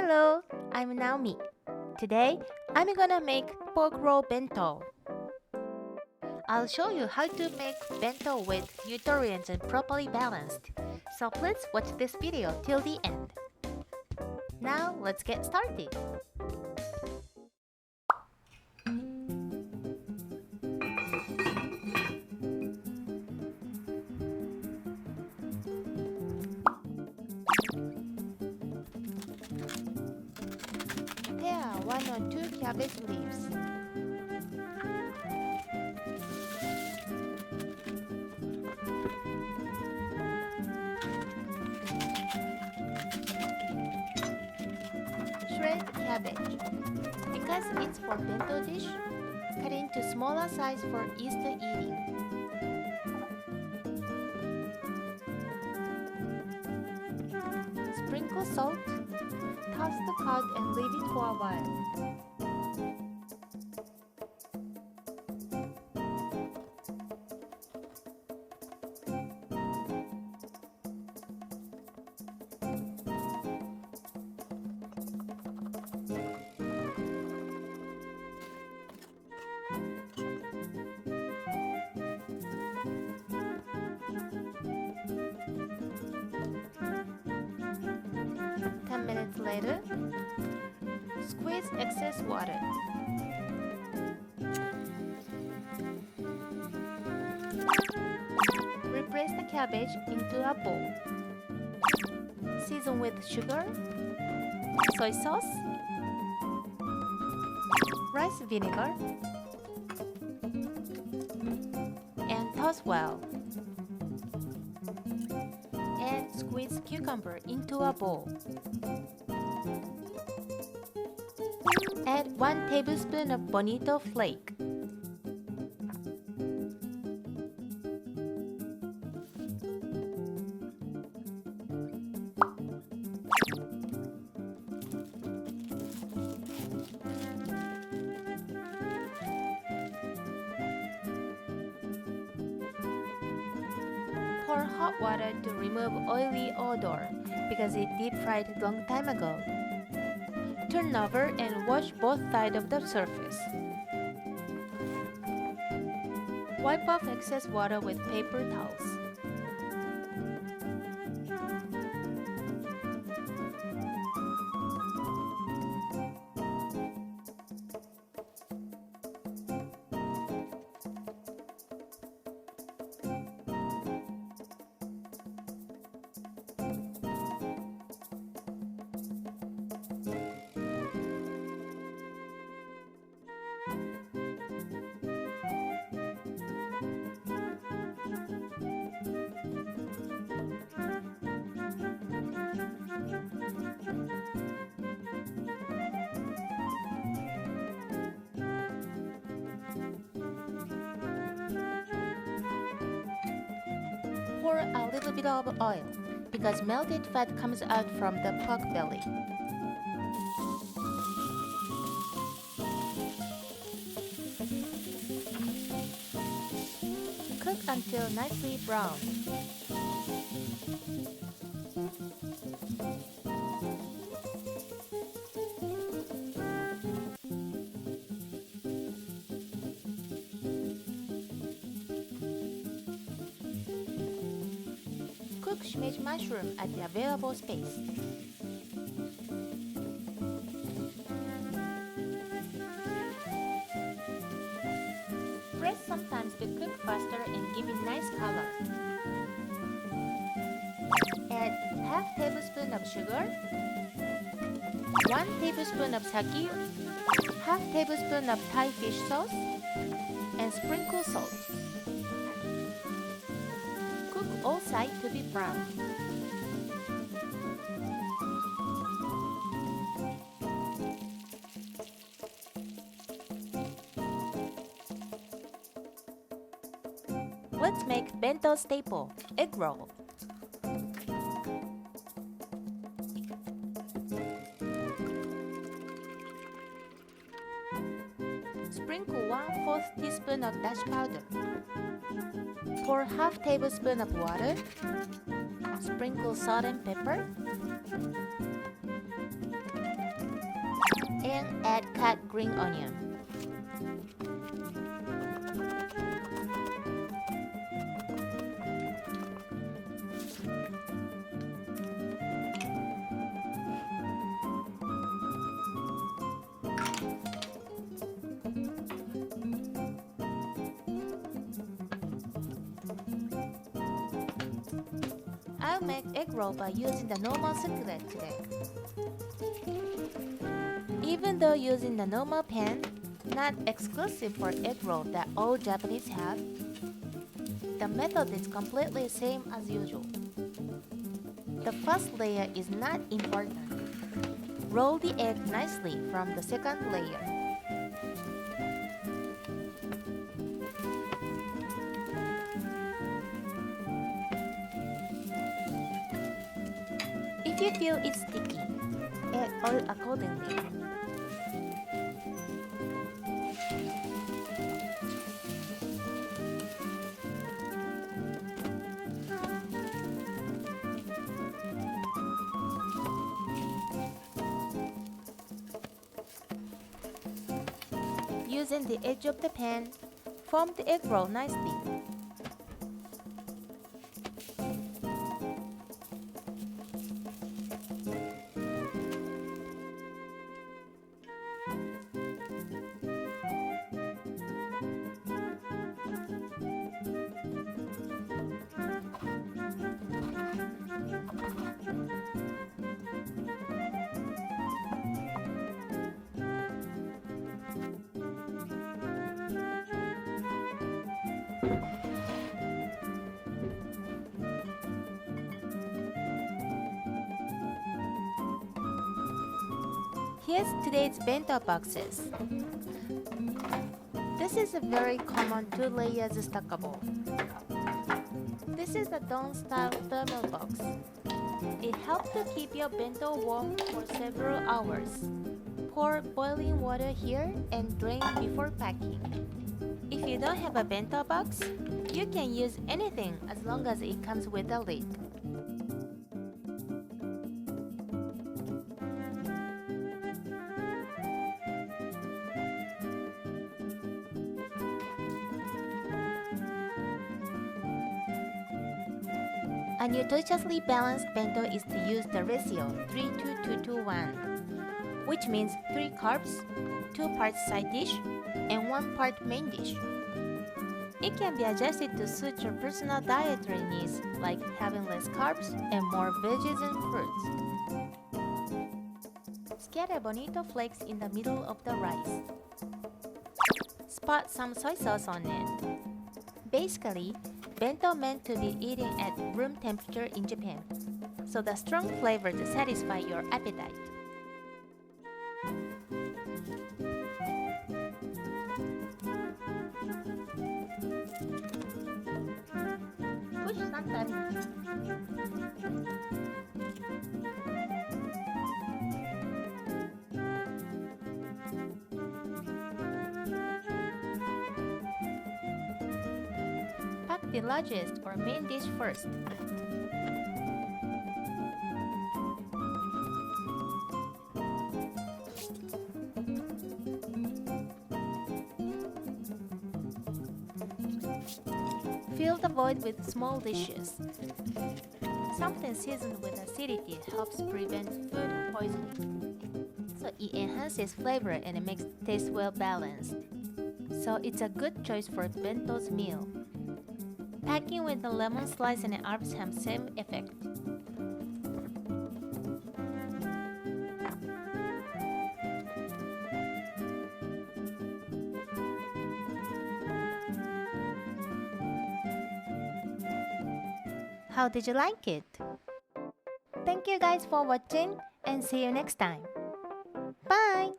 Hello, I'm Naomi. Today, I'm gonna make Pork Roll BENTO. I'll show you how to make bento with nutrients and properly balanced. So please watch this video till the end. Now, let's get started. Pare 1 or 2 cabbage leaves. Shred cabbage. Because it's for bento dish, cut into smaller size for Easter eating. Sprinkle salt. Toss the pod and leave it for a while. Minutes later, squeeze excess water. Replace the cabbage into a bowl. Season with sugar, soy sauce, rice vinegar, and toss well. And squeeze cucumber into a bowl. Add 1 tablespoon of bonito flake. Pour hot water to remove oily odor because it deep fried long time ago. Turn over and wash both sides of the surface. Wipe off excess water with paper towels. Pour a little bit of oil because melted fat comes out from the pork belly. Cook until nicely brown. Cook shimeji mushroom at the available space. Press sometimes to cook faster and give it nice color. Add half tablespoon of sugar, 1 tablespoon of sake, half tablespoon of Thai fish sauce, and sprinkle salt. Cook all sides to be brown. Let's make bento staple, egg roll. Sprinkle 1/4 teaspoon of dash powder. Pour half tablespoon of water. Sprinkle salt and pepper. Then add cut green onion. I'll make egg roll by using the normal skillet today. Even though using the normal pan, not exclusive for egg roll that all Japanese have, the method is completely same as usual. The first layer is not important. Roll the egg nicely from the second layer. If you feel it's sticky, add oil accordingly. Using the edge of the pan, form the egg roll nicely. Here's today's bento boxes. This is a very common 2 layers stackable. This is a Dawn-style thermal box. It helps to keep your bento warm for several hours. Pour boiling water here and drain before packing. If you don't have a bento box, you can use anything as long as it comes with a lid. A nutritiously balanced bento is to use the ratio 3:2:2:1, which means 3 carbs, 2 parts side dish, and 1 part main dish. It can be adjusted to suit your personal dietary needs, like having less carbs and more veggies and fruits. Scatter bonito flakes in the middle of the rice. Spot some soy sauce on it. Basically, bento meant to be eaten at room temperature in Japan, so the strong flavor to satisfy your appetite. Push sometimes. Pack the largest or main dish first. Fill the void with small dishes. Something seasoned with acidity helps prevent food poisoning. So it enhances flavor and it makes taste well balanced. So it's a good choice for bento's meal. Packing with a lemon slice and herbs have same effect. How did you like it? Thank you guys for watching and see you next time. Bye!